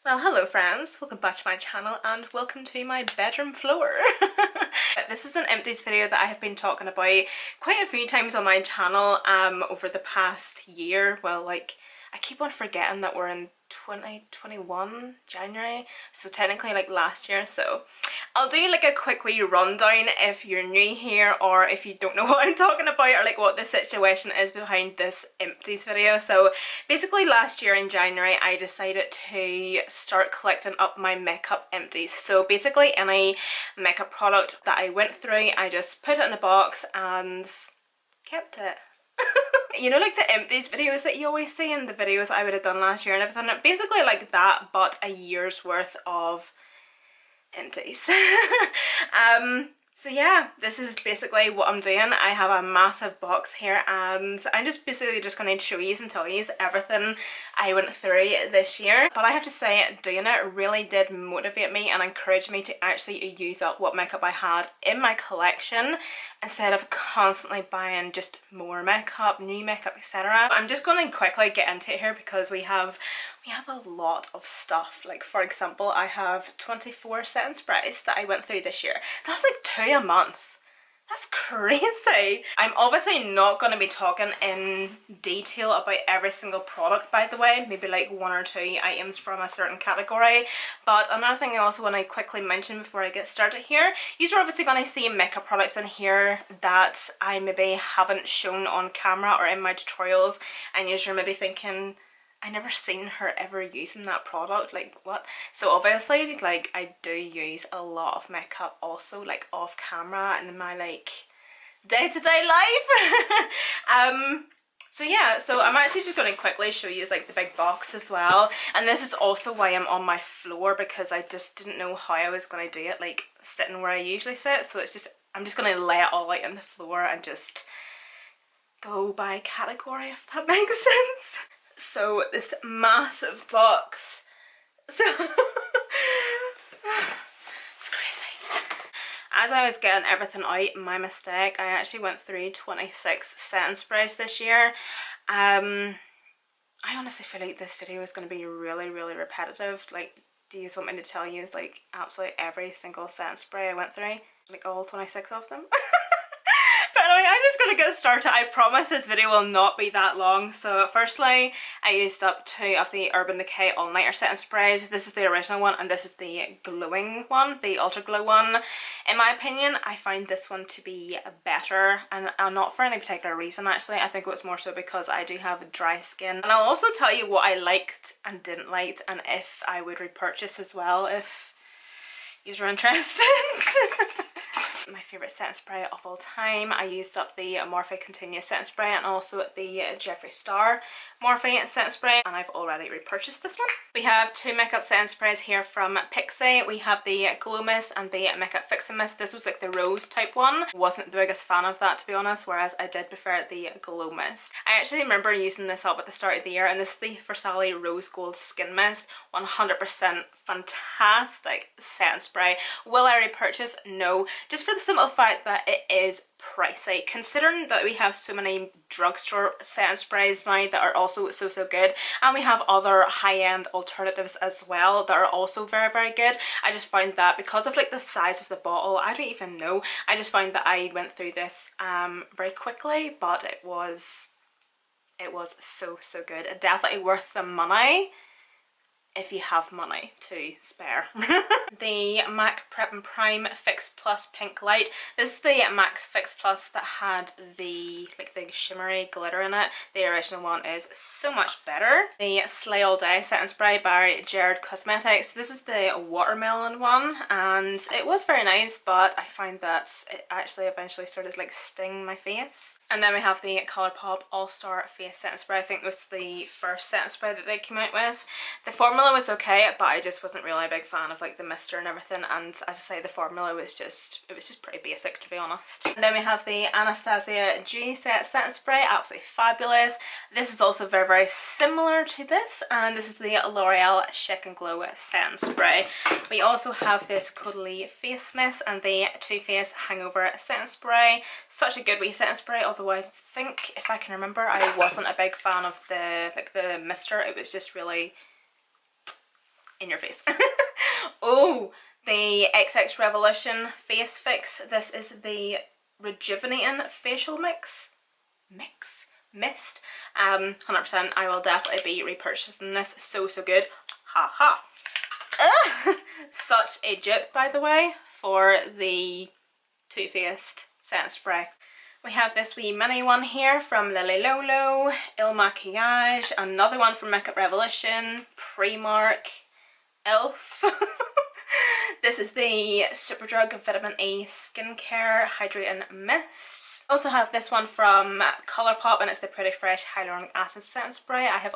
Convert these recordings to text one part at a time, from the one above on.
Well, hello friends, welcome back to my channel and welcome to my bedroom floor. This is an empties video that I have been talking about quite a few times on my channel over the past year. Well, like, I keep on forgetting that we're in 2021 January, so technically like last year. So I'll do like a quick wee rundown if you're new here or if you don't know what I'm talking about or like what the situation is behind this empties video. So basically last year in January I decided to start collecting up my makeup empties. So basically any makeup product that I went through, I just put it in a box and kept it. You know, like the empties videos that you always see in the videos I would have done last year and everything, basically like that, but a year's worth of empties. So yeah, this is basically what I'm doing. I have a massive box here and I'm just basically just going to show you and tell you everything I went through this year. But I have to say, doing it really did motivate me and encourage me to actually use up what makeup I had in my collection instead of constantly buying just more makeup, new makeup, etc. I'm just going to quickly get into it here because we have a lot of stuff. Like, for example, I have 24 setting sprays that I went through this year. That's like 2 a month. That's crazy. I'm obviously not going to be talking in detail about every single product, by the way, maybe like 1 or 2 items from a certain category. But another thing I also want to quickly mention before I get started here, you're obviously going to see makeup products in here that I maybe haven't shown on camera or in my tutorials, and you're maybe thinking, I never seen her ever using that product, like what? So obviously, like, I do use a lot of makeup also, like off camera and in my like day-to-day life. So yeah, so I'm actually just going to quickly show you like the big box as well, and this is also why I'm on my floor, because I just didn't know how I was going to do it like sitting where I usually sit. So it's just, I'm just going to lay it all out on the floor and just go by category, if that makes sense. So this massive box, so it's crazy. As I was getting everything out, my mistake, I actually went through 26 setting sprays this year. I honestly feel like this video is going to be really repetitive. Like, do you want me to tell you like absolutely every single setting spray I went through, like all 26 of them? But anyway, I'm just going to get started. I promise this video will not be that long. So firstly, I used up 2 of the Urban Decay All Nighter setting sprays. This is the original one and this is the glowing one, the Ultra Glow one. In my opinion, I find this one to be better, and not for any particular reason actually. I think it was more so because I do have dry skin. And I'll also tell you what I liked and didn't like, and if I would repurchase as well if you're interested. My favourite setting spray of all time, I used up the Morphe Continuous setting spray and also the Jeffree Star Morphe setting spray, and I've already repurchased this one. We have 2 makeup setting sprays here from Pixie. We have the Glow Mist and the Makeup Fixing Mist. This was like the rose type one. Wasn't the biggest fan of that, to be honest, whereas I did prefer the Glow Mist. I actually remember using this up at the start of the year, and this is the Versace Rose Gold Skin Mist. 100% fantastic setting spray. Will I repurchase? No. Just for the simple fact that it is pricey, considering that we have so many drugstore setting sprays now that are also so good, and we have other high-end alternatives as well that are also very good. I just find that because of like the size of the bottle, I don't even know, I just find that I went through this very quickly, but it was so good. Definitely worth the money if you have money to spare. The MAC Prep and Prime Fix Plus Pink Light. This is the MAC Fix Plus that had the like the shimmery glitter in it. The original one is so much better. The Slay All Day setting spray by Jared Cosmetics. This is the watermelon one, and it was very nice, but I find that it actually eventually started like stinging my face. And then we have the Colourpop All Star Face setting spray. I think this was the first setting spray that they came out with. The formula was okay, but I just wasn't really a big fan of like the mister and everything, and as I say, the formula was just, it was just pretty basic, to be honest. And then we have the Anastasia G Set setting spray, absolutely fabulous. This is also very similar to this, and this is the L'Oreal Shake and Glow setting spray. We also have this Cuddly Face Mist and the Too Faced Hangover setting spray. Such a good wee setting spray, although I think, if I can remember, I wasn't a big fan of the mister. It was just really in your face. Oh, the XX Revolution Face Fix. This is the Rejuvenating Facial Mist. 100%. I will definitely be repurchasing this. So good. Ha ha. Such a dupe, by the way, for the Too Faced Setting Spray. We have this wee mini one here from Lily Lolo, Il Maquillage, another one from Makeup Revolution, Primark, Elf. This is the Superdrug Vitamin E Skincare Hydrating Mist. Also have this one from Colourpop, and it's the Pretty Fresh Hyaluronic Acid Setting Spray. I have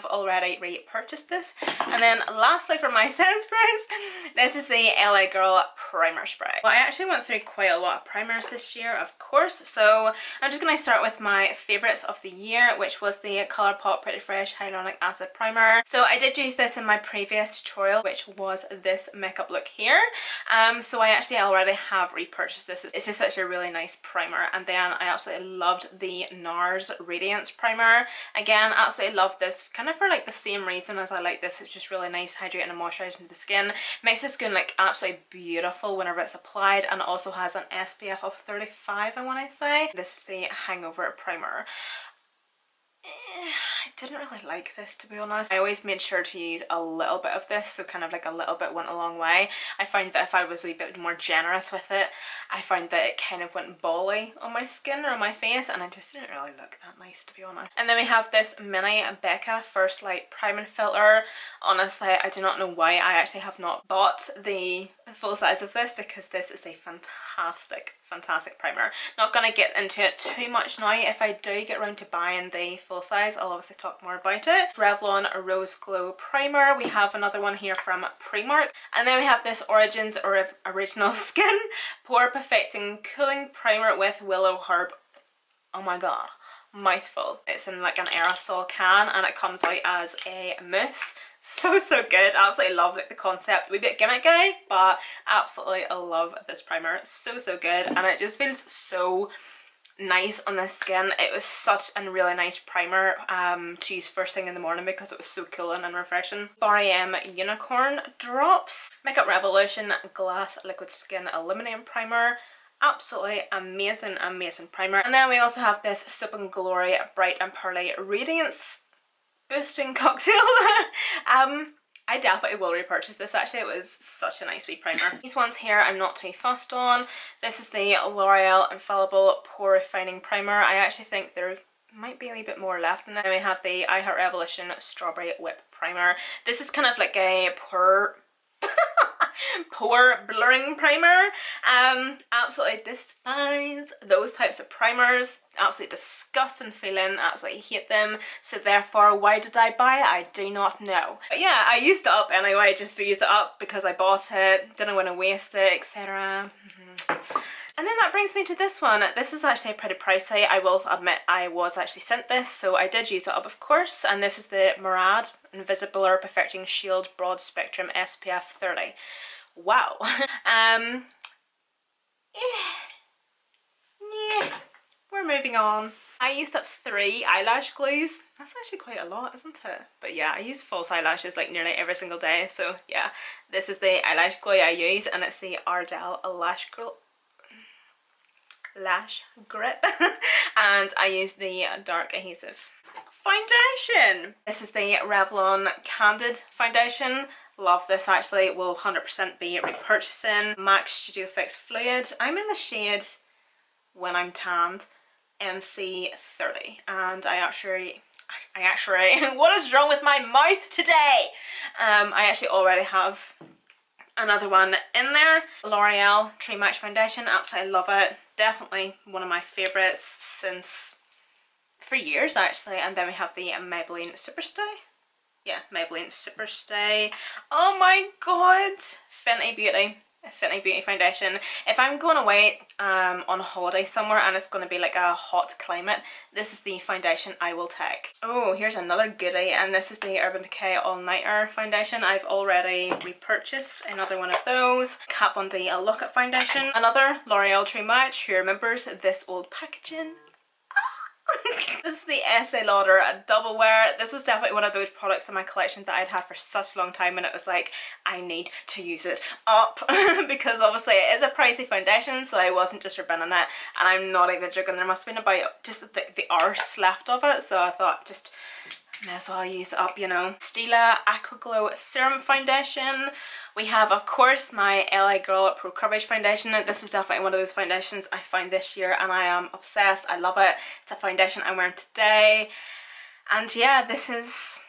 already repurchased this. And then lastly for my setting sprays, this is the LA Girl Primer Spray. Well, I actually went through quite a lot of primers this year, of course, so I'm just going to start with my favourites of the year, which was the Colourpop Pretty Fresh Hyaluronic Acid Primer. So I did use this in my previous tutorial, which was this makeup look here. So I actually already have repurchased this. It's just such a really nice primer. And then I absolutely loved the NARS Radiance Primer. Again, absolutely love this, kind of for like the same reason as I like this. It's just really nice, hydrating and moisturising the skin. Makes the skin like absolutely beautiful whenever it's applied, and also has an SPF of 35, I want to say. This is the Hangover Primer. I didn't really like this, to be honest. I always made sure to use a little bit of this, so kind of like a little bit went a long way. I found that if I was a bit more generous with it, I found that it kind of went bally on my skin or on my face, and it just didn't really look that nice, to be honest. And then we have this mini Becca First Light Priming Filter. Honestly, I do not know why I actually have not bought the full size of this, because this is a fantastic primer. Not going to get into it too much now. If I do get around to buying the full size, I'll obviously talk more about it. Revlon Rose Glow Primer. We have another one here from Primark. And then we have this Origins Original Skin Pore Perfecting Cooling Primer with Willow Herb. Oh my god, mouthful. It's in like an aerosol can, and it comes out as a mousse. So good. Absolutely love like the concept. A wee bit gimmicky, but absolutely I love this primer. So good, and it just feels so nice on the skin. It was such a really nice primer to use first thing in the morning, because it was so cooling and refreshing. R.E.M. Unicorn Drops Makeup Revolution Glass Liquid Skin Illuminating Primer. Absolutely amazing primer. And then we also have this Soap and Glory Bright and Pearly Radiance Boosting Cocktail. I definitely will repurchase this. Actually, it was such a nice wee primer. These ones here I'm not too fussed on. This is the L'Oreal Infallible Pore Refining Primer. I actually think there might be a wee bit more left in there. Then we have the I Heart Revolution Strawberry Whip Primer. This is kind of like a pore blurring primer. Absolutely despise those types of primers. Absolutely disgusting feeling. Absolutely hate them. So therefore, why did I buy it? I do not know. But yeah, I used it up anyway, just to use it up because I bought it, didn't want to waste it, etc. And then that brings me to this one. This is actually pretty pricey. I will admit I was actually sent this, so I did use it up, of course. And this is the Murad Invisible Perfecting Shield Broad Spectrum SPF 30. Wow. Yeah. We're moving on. I used up 3 eyelash glues. That's actually quite a lot, isn't it? But yeah, I use false eyelashes like nearly every single day. So yeah, this is the eyelash glue I use, and it's the Ardell Lash Grip. And I use the dark adhesive foundation. This is the Revlon Candid Foundation. Love this actually. Will 100% be repurchasing. MAC Studio Fix Fluid. I'm in the shade When I'm Tanned NC30, and I actually what is wrong with my mouth today? I actually already have another one in there. L'Oreal True Match Foundation. Absolutely love it. Definitely one of my favourites since for years actually. And then we have the Maybelline Superstay. Yeah, Maybelline Superstay. Oh my god, Fenty Beauty foundation. If I'm going away on holiday somewhere and it's going to be like a hot climate, this is the foundation I will take. Oh, here's another goodie, and this is the Urban Decay All Nighter foundation. I've already repurchased another one of those. Kat Von D Look It foundation. Another L'Oreal True Match. Who remembers this old packaging? This is the Estee Lauder Double Wear. This was definitely one of those products in my collection that I'd had for such a long time, and it was like, I need to use it up because obviously it is a pricey foundation, so I wasn't just ripping on it, and I'm not even joking, there must have been about just the arse left of it, so I thought just may as well use it up, you know. Stila Aqua Glow Serum Foundation. We have, of course, my LA Girl Pro Coverage Foundation. This was definitely one of those foundations I found this year and I am obsessed. I love it. It's a foundation I'm wearing today. And yeah, this is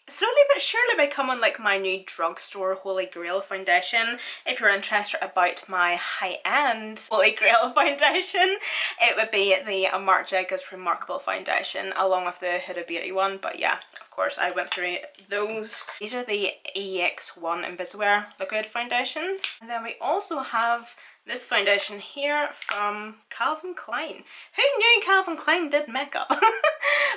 slowly but surely becoming like my new drugstore holy grail foundation. If you're interested about my high-end holy grail foundation, it would be the Marc Jacobs Remarkable Foundation along with the Huda Beauty one. But yeah, of course I went through those. These are the EX1 Invisiwear liquid foundations. And then we also have this foundation here from Calvin Klein. Who knew Calvin Klein did makeup?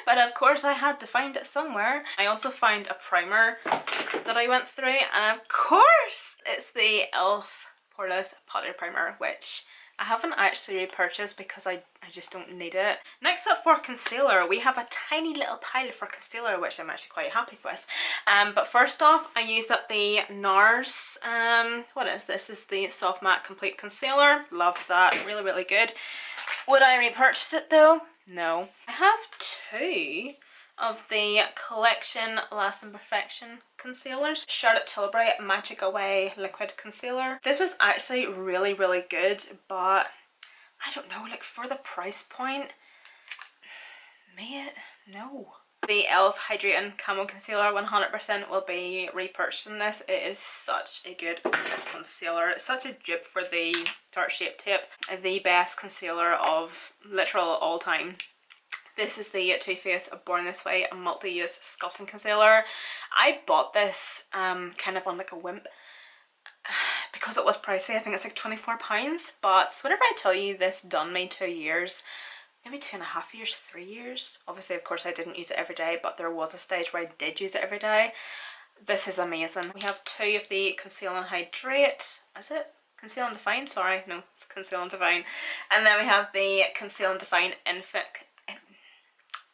But of course I had to find it somewhere. I also found a primer that I went through, and of course it's the e.l.f. Poreless Powder Primer, which I haven't actually repurchased because I just don't need it. Next up for concealer, we have a tiny little pile for concealer, which I'm actually quite happy with. But first off, I used up the NARS, what is this? This is the Soft Matte Complete Concealer. Love that, really, really good. Would I repurchase it though? No. I have two of the Collection Lasting Perfection concealers. Charlotte Tilbury Magic Away Liquid Concealer. This was actually really, really good, but I don't know, like for the price point, may it? No. The e.l.f. Hydrating Camo Concealer 100% will be repurchasing this. It is such a good concealer. It's such a dupe for the Tarte Shape Tape. The best concealer of literal all time. This is the Too Faced Born This Way Multi-Use Sculpting Concealer. I bought this kind of on like a whim because it was pricey. I think it's like £24, but whenever I tell you this done me 2 years, maybe 2.5 years, 3 years. Obviously, of course, I didn't use it every day, but there was a stage where I did use it every day. This is amazing. We have two of the Conceal and Hydrate. Is it? Conceal and Define? Sorry, no, it's Conceal and Define. And then we have the Conceal and Define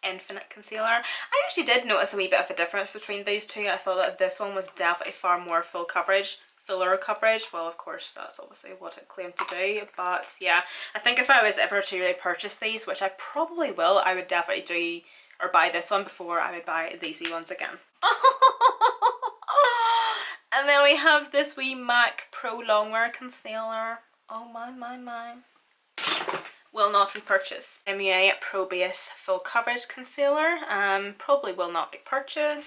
Infinite Concealer. I actually did notice a wee bit of a difference between these two. I thought that this one was definitely far more fuller coverage. Well, of course, that's obviously what it claimed to do, but yeah, I think if I was ever to really purchase these, which I probably will, I would definitely do or buy this one before I would buy these wee ones again. And then we have this wee MAC Pro Longwear Concealer. Oh my. Will not repurchase. MUA Pro Base Full Coverage Concealer. Probably will not repurchase.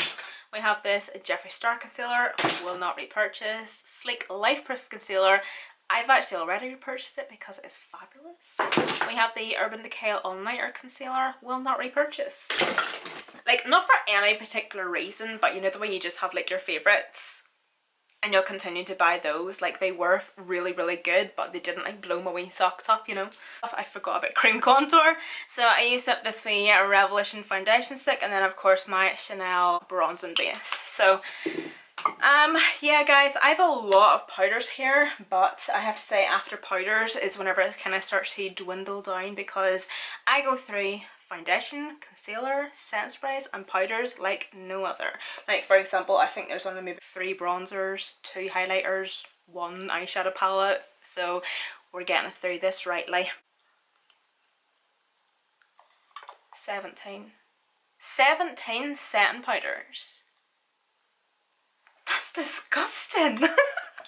We have this Jeffree Star Concealer. Will not repurchase. Sleek Life Proof Concealer. I've actually already repurchased it because it is fabulous. We have the Urban Decay All Nighter Concealer. Will not repurchase. Like, not for any particular reason, but you know the way you just have like your favourites and you'll continue to buy those. Like, they were really, really good, but they didn't like blow my wee socks up, you know. I forgot about cream contour, so I used up this wee Revolution foundation stick, and then of course my Chanel bronzing base. So yeah guys, I have a lot of powders here, but I have to say after powders is whenever it kind of starts to dwindle down, because I go through foundation, concealer, setting sprays and powders like no other. Like, for example, I think there's only maybe 3 bronzers, 2 highlighters, 1 eyeshadow palette, so we're getting through this rightly. 17 setting powders. That's disgusting.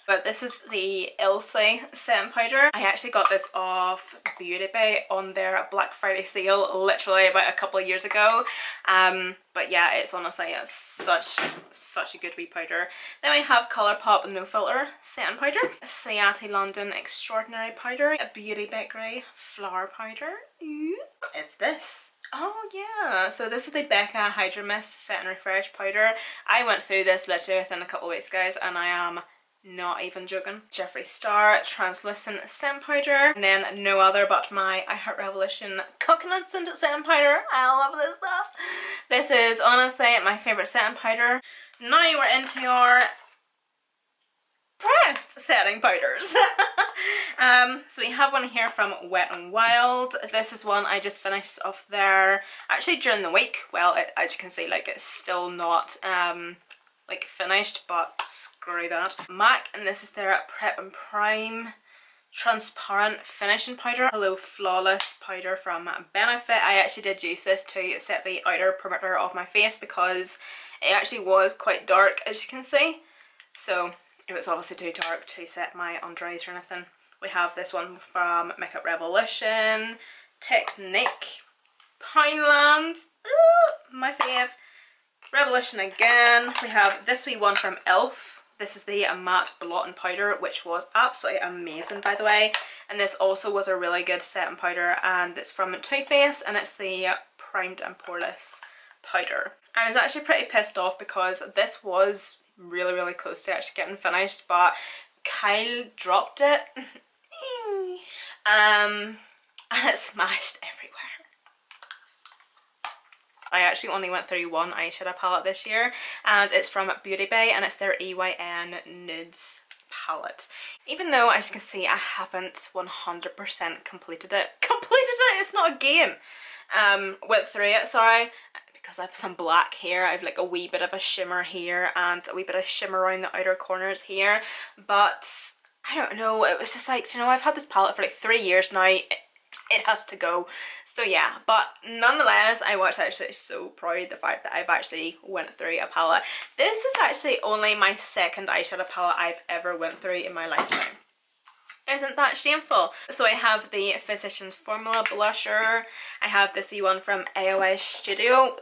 But this is the Ilse setting powder. I actually got this off Beauty Bay on their Black Friday sale literally about a couple of years ago. But yeah, it's honestly such a good wee powder. Then we have Colourpop No Filter setting powder, Ciati London Extraordinary powder, a Beauty Bakery flower powder. What is this? Oh yeah, so this is the Becca Hydra Mist Set and Refresh powder. I went through this literally within a couple of weeks guys, and I am not even joking. Jeffree Star Translucent Setting Powder, and then no other but my I Heart Revolution Coconut Scented Setting Powder. I love this stuff. This is honestly my favourite setting powder. Now we're into our pressed setting powders. So we have one here from Wet n Wild. This is one I just finished off there actually during the week. Well, as you can see, like, it's still not like finished, but screw that. MAC, and this is their Prep and Prime transparent finishing powder. Hello Flawless powder from Benefit. I actually did use this to set the outer perimeter of my face because it actually was quite dark, as you can see, so it was obviously too dark to set my under eyes or anything. We have this one from Makeup Revolution, Technique, Pineland, my fave, Revolution again. We have this wee one from e.l.f. This is the matte blotting powder, which was absolutely amazing, by the way. And this also was a really good setting powder, and it's from Too Faced, and it's the Primed and Poreless powder. I was actually pretty pissed off because this was really close to actually getting finished, but Kyle dropped it and it smashed everywhere. I actually only went through one eyeshadow palette this year, and it's from Beauty Bay, and it's their EYN Nudes palette. Even though, as you can see, I haven't 100% completed it. It's not a game. Went through it, sorry, because I have some black here. I have like a wee bit of a shimmer here and a wee bit of shimmer around the outer corners here, but I don't know, it was just like, you know, I've had this palette for like 3 years now. It has to go. So yeah, but nonetheless, I was actually so proud of the fact that I've actually went through a palette. This is actually only my second eyeshadow palette I've ever went through in my lifetime. Isn't that shameful? So I have the Physicians Formula blusher. I have this one from AOA Studio,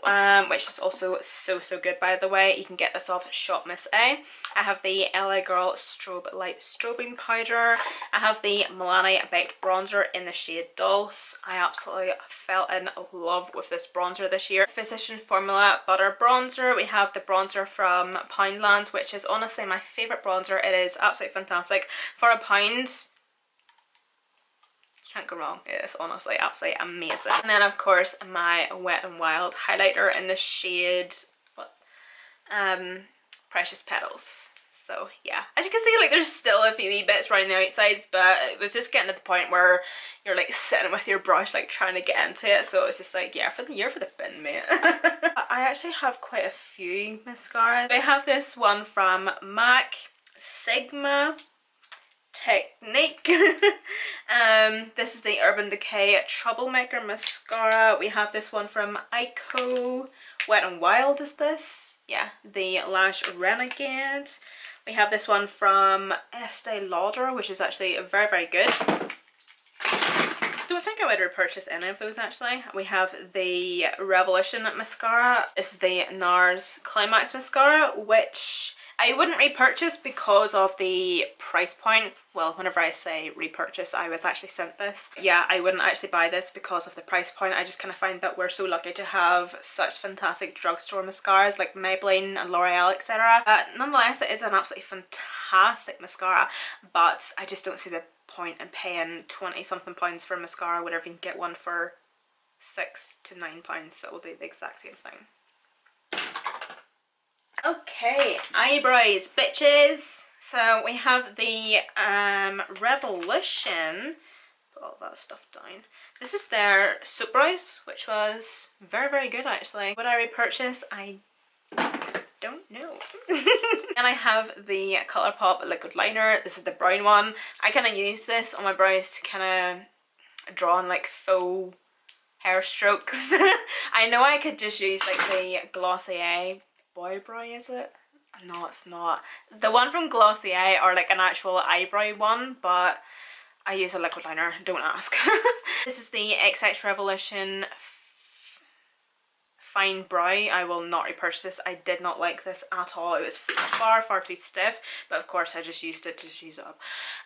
which is also so good, by the way. You can get this off Shop Miss A. I have the LA Girl Strobe Light Strobing powder. I have the Milani Baked bronzer in the shade Dulce. I absolutely fell in love with this bronzer this year. Physicians Formula Butter bronzer. We have the bronzer from Poundland, which is honestly my favourite bronzer. It is absolutely fantastic. For £1, can't go wrong. It is honestly absolutely amazing. And then of course my Wet n Wild highlighter in the shade Precious Petals. So yeah, as you can see, like, there's still a few wee bits around the outsides, but it was just getting to the point where you're like sitting with your brush like trying to get into it, so it's just like, yeah, you're for the bin, mate. I actually have quite a few mascaras. I have this one from MAC, Sigma, Technique. This is the Urban Decay Troublemaker mascara. We have this one from Ico. Wet n Wild is this. Yeah, the Lash Renegade. We have this one from Estee Lauder, which is actually very good. Don't think I would repurchase any of those actually. We have the Revolution mascara. This is the NARS Climax mascara, which I wouldn't repurchase because of the price point. Well, whenever I say repurchase, I was actually sent this. Yeah, I wouldn't actually buy this because of the price point. I just kind of find that we're so lucky to have such fantastic drugstore mascaras like Maybelline and L'Oreal, etc. Nonetheless, it is an absolutely fantastic mascara, but I just don't see the point in paying 20 something pounds for a mascara whenever you can get one for £6 to £9 that will do the exact same thing. Okay, eyebrows, bitches. So we have the Revolution. Put all that stuff down. This is their Soap Brows, which was very good actually. Would I repurchase? I don't know. And I have the Colourpop liquid liner. This is the brown one. I kind of use this on my brows to kind of draw on like faux hair strokes. I know I could just use like the Glossier Boy Brow, is it? No, it's not. The one from Glossier or like an actual eyebrow one, but I use a liquid liner, don't ask. This is the XX Revolution Fine Brow. I will not repurchase this. I did not like this at all. It was far too stiff, but of course I just used it to just use it up.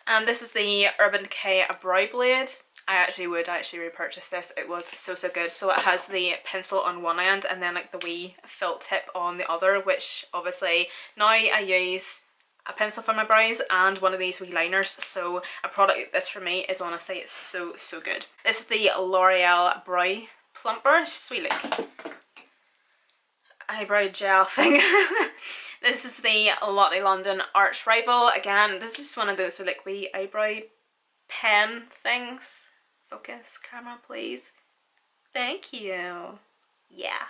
And this is the Urban Decay Brow Blade. I actually would repurchase this. It was so good. So it has the pencil on one end and then like the wee felt tip on the other, which obviously now I use a pencil for my brows and one of these wee liners, so a product like this for me is honestly so good. This is the L'Oreal Brow Plumper. It's just sweet like eyebrow gel thing. This is the Lotte London Arch Rival. Again, this is just one of those like wee eyebrow pen things. Focus, camera, please. Thank you. Yeah.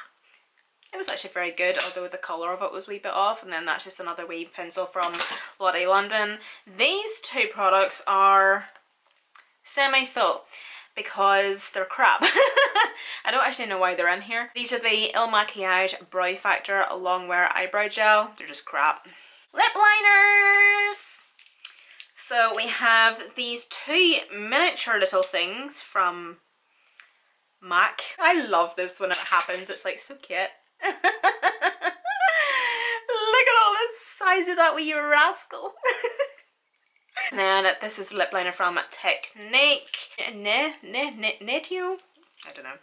It was actually very good, although the colour of it was a wee bit off. And then that's just another wee pencil from Lotte London. These two products are semi-full because they're crap. I don't actually know why they're in here. These are the Il Maquillage Brow Factor Longwear Eyebrow Gel. They're just crap. Lip liners! So we have these two miniature little things from MAC. I love this when it happens. It's like so cute. Look at all the size of that wee rascal. And then this is lip liner from Technique. Netio? I don't know.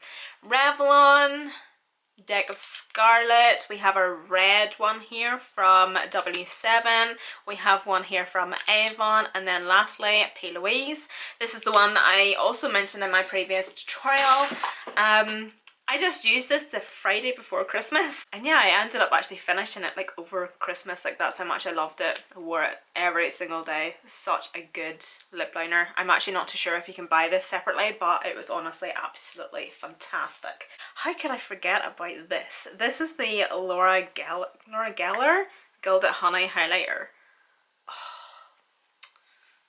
Revlon. Deck of Scarlet. We have a red one here from W7. We have one here from Avon. And then lastly, P. Louise. This is the one that I also mentioned in my previous tutorial. I just used this the Friday before Christmas, and yeah, I ended up actually finishing it like over Christmas. Like, that's how much I loved it. I wore it every single day. Such a good lip liner. I'm actually not too sure if you can buy this separately, but it was honestly absolutely fantastic. How could I forget about this? This is the Laura Geller Gilded Honey Highlighter.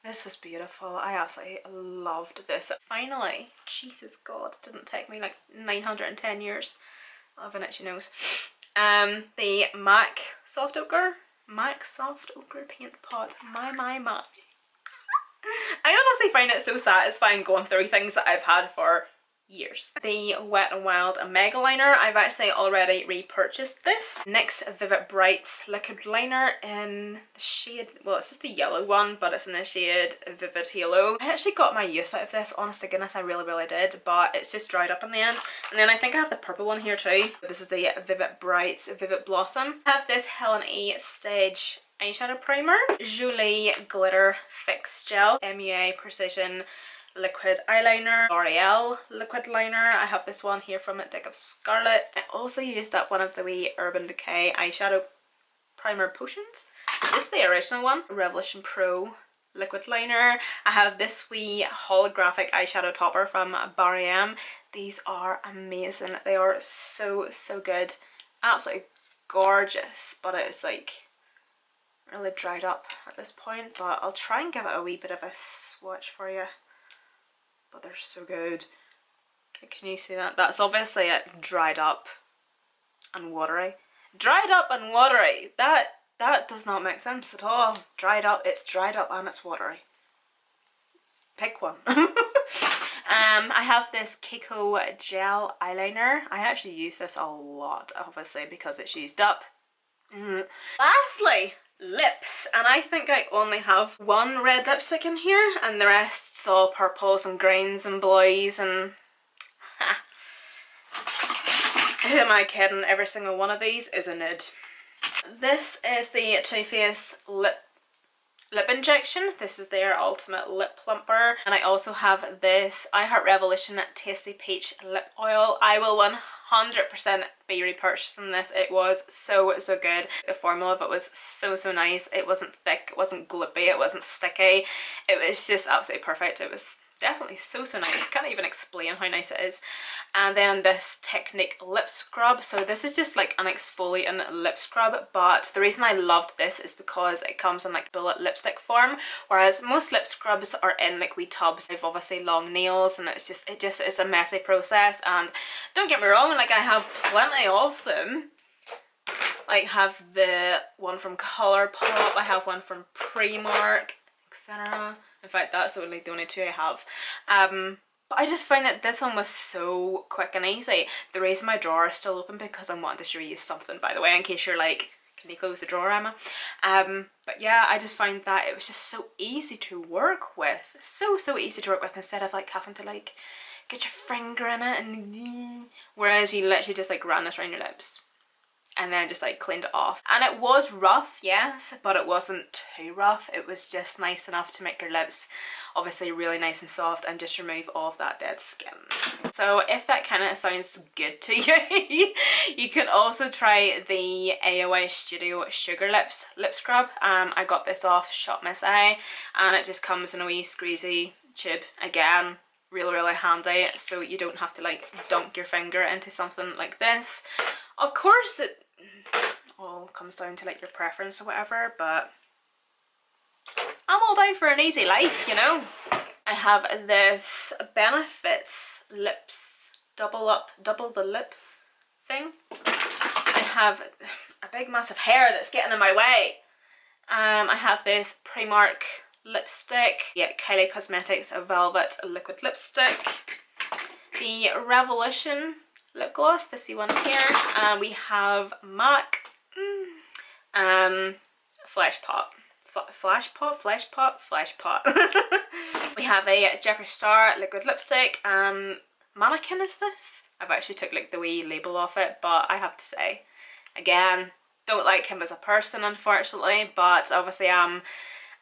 This was beautiful. I absolutely loved this. Finally, Jesus God, it didn't take me like 910 years. I have an itchy nose. The MAC Soft Ochre Paint Pot. My. I honestly find it so satisfying going through things that I've had for years. The Wet n Wild Mega Liner. I've actually already repurchased this. NYX Vivid Brights Liquid Liner in the shade, well, it's just the yellow one, but it's in the shade Vivid Halo. I actually got my use out of this, honest to goodness, I really did, but it's just dried up in the end. And then I think I have the purple one here too. This is the Vivid Brights Vivid Blossom. I have this Helen E Stage Eyeshadow Primer. Julie Glitter Fix Gel. MUA Precision Liquid Eyeliner. L'Oreal Liquid Liner. I have this one here from Deck of Scarlet. I also used up one of the wee Urban Decay eyeshadow primer potions. This is the original one. Revolution Pro Liquid Liner. I have this wee holographic eyeshadow topper from Barry M. These are amazing. They are so good. Absolutely gorgeous, but it's like really dried up at this point, but I'll try and give it a wee bit of a swatch for you. But they're so good. Can you see that? That's obviously it dried up and watery. Dried up and watery. That does not make sense at all. Dried up, it's dried up and it's watery. Pick one. I have this Kiko Gel Eyeliner. I actually use this a lot, obviously, because it's used up. Lastly, lips, and I think I only have one red lipstick in here and the rest's all purples and greens and blues and who am I kidding, every single one of these is a nude. This is the Too Faced lip injection. This is their ultimate lip plumper, and I also have this I Heart Revolution Tasty Peach lip oil. I will 100% be repurchasing this. It was so good. The formula of it was so nice. It wasn't thick, it wasn't gloopy, it wasn't sticky. It was just absolutely perfect. It was definitely so nice. I can't even explain how nice it is. And then this Technique lip scrub. So this is just like an exfoliating lip scrub, but the reason I loved this is because it comes in like bullet lipstick form, whereas most lip scrubs are in like wee tubs. I've obviously long nails and it's a messy process, and don't get me wrong, like I have plenty of them. I have the one from Colourpop, I have one from Primark, etc. In fact, that's only the only two I have. But I just find that this one was so quick and easy. The reason my drawer is still open because I'm wanting to show you something, by the way, in case you're like, can you close the drawer, Emma? But yeah, I just find that it was just so easy to work with. So easy to work with, instead of like having to like get your finger in it and whereas you literally just like run this around your lips and then just like cleaned it off. And it was rough, yes, but it wasn't too rough. It was just nice enough to make your lips obviously really nice and soft and just remove all of that dead skin. So if that kind of sounds good to you, you can also try the AOA Studio Sugar Lips lip scrub. I got this off Shop Miss A, and it just comes in a wee squeezy tube. Again, really handy, so you don't have to like dunk your finger into something like this. Of course it all comes down to like your preference or whatever, but I'm all down for an easy life, you know. I have this Benefits Lips double the lip thing. I have a big massive hair that's getting in my way. I have this Primark lipstick, yeah, Kylie Cosmetics Velvet Liquid Lipstick. The Revolution lip gloss, this one here. We have MAC Flesh Pot. We have a Jeffree Star liquid lipstick. Mannequin is this? I've actually took like the wee label off it, but I have to say, again, don't like him as a person unfortunately, but obviously and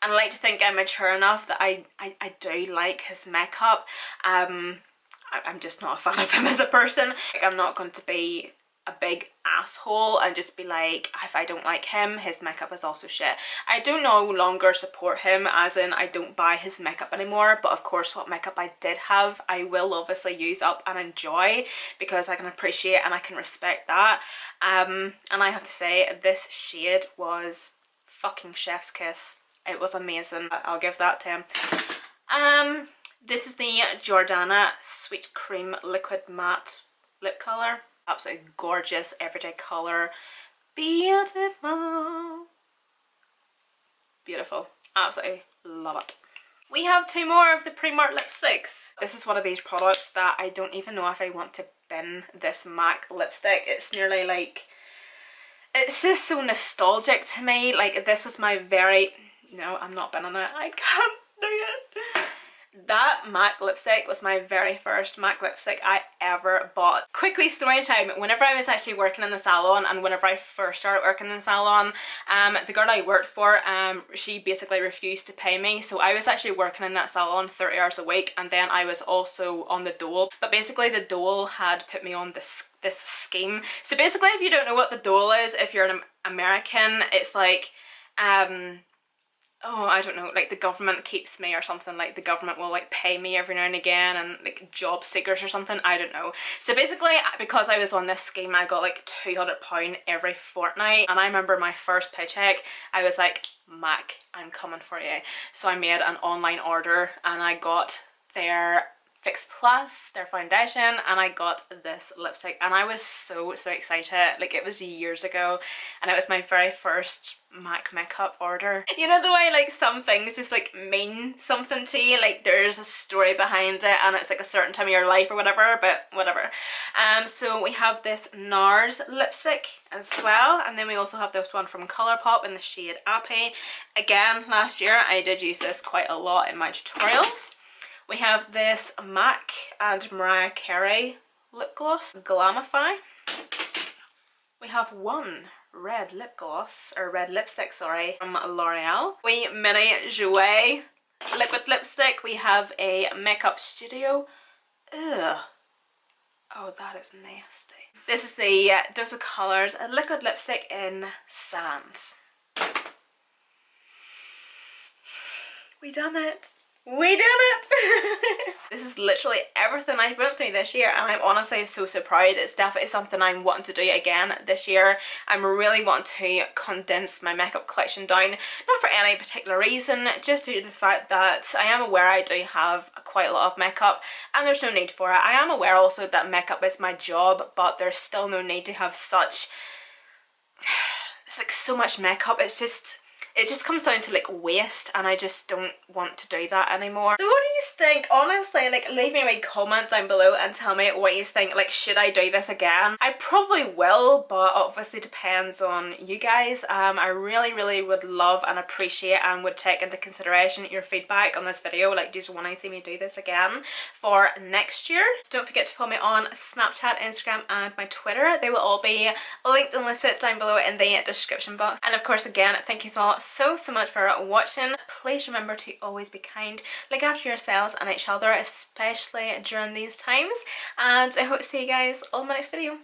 I like to think I'm mature enough that I do like his makeup. I'm just not a fan of him as a person. Like, I'm not going to be a big asshole and just be like, if I don't like him, his makeup is also shit. I do no longer support him, as in I don't buy his makeup anymore, but of course what makeup I did have I will obviously use up and enjoy, because I can appreciate and I can respect that. And I have to say, this shade was fucking chef's kiss. It was amazing. I'll give that to him. This is the Jordana Sweet Cream Liquid Matte Lip Colour. Absolutely gorgeous everyday colour. Beautiful. Beautiful. Absolutely love it. We have two more of the Primark lipsticks. This is one of these products that I don't even know if I want to bin this MAC lipstick. It's nearly like, it's just so nostalgic to me. Like, this was my very, no, I'm not binning it. I can't do it. That MAC lipstick was my very first MAC lipstick I ever bought. Quick wee story time. Whenever I was actually working in the salon, and whenever I first started working in the salon, the girl I worked for, she basically refused to pay me. So I was actually working in that salon 30 hours a week, and then I was also on the dole. But basically the dole had put me on this scheme. So basically, if you don't know what the dole is, if you're an American, it's like, oh, I don't know, like the government keeps me or something. Like the government will like pay me every now and again, and like job seekers or something, I don't know. So basically, because I was on this scheme, I got like £200 every fortnight, and I remember my first paycheck, I was like, Mac, I'm coming for you. So I made an online order and I got their Fix Plus, their foundation, and I got this lipstick, and I was so excited. Like, it was years ago and it was my very first MAC makeup order. You know the way like some things just like mean something to you, like there's a story behind it and it's like a certain time of your life or whatever, but whatever. So we have this NARS lipstick as well, and then we also have this one from Colourpop in the shade Appy. Again, last year I did use this quite a lot in my tutorials. We have this MAC and Mariah Carey lip gloss, Glamify. We have one red lip gloss, or red lipstick, sorry, from L'Oreal. We mini jouet liquid lipstick. We have a Makeup Studio. Ugh. Oh, that is nasty. This is the Dose of Colours liquid lipstick in Sand. We done it. We did it! This is literally everything I've went through this year, and I'm honestly so proud. It's definitely something I'm wanting to do again this year. I'm really wanting to condense my makeup collection down, not for any particular reason, just due to the fact that I am aware I do have quite a lot of makeup and there's no need for it. I am aware also that makeup is my job, but there's still no need to have such, it's like so much makeup. It's just, it just comes down to like waste, and I just don't want to do that anymore. So what do you think? Honestly, like leave me a comment down below and tell me what you think. Like, should I do this again? I probably will, but obviously depends on you guys. I really would love and appreciate and would take into consideration your feedback on this video. Like, do you want to see me do this again for next year? So don't forget to follow me on Snapchat, Instagram and my Twitter. They will all be linked and listed down below in the description box. And of course, again, thank you all so much for watching. Please remember to always be kind, look after yourselves and each other, especially during these times, and I hope to see you guys on my next video.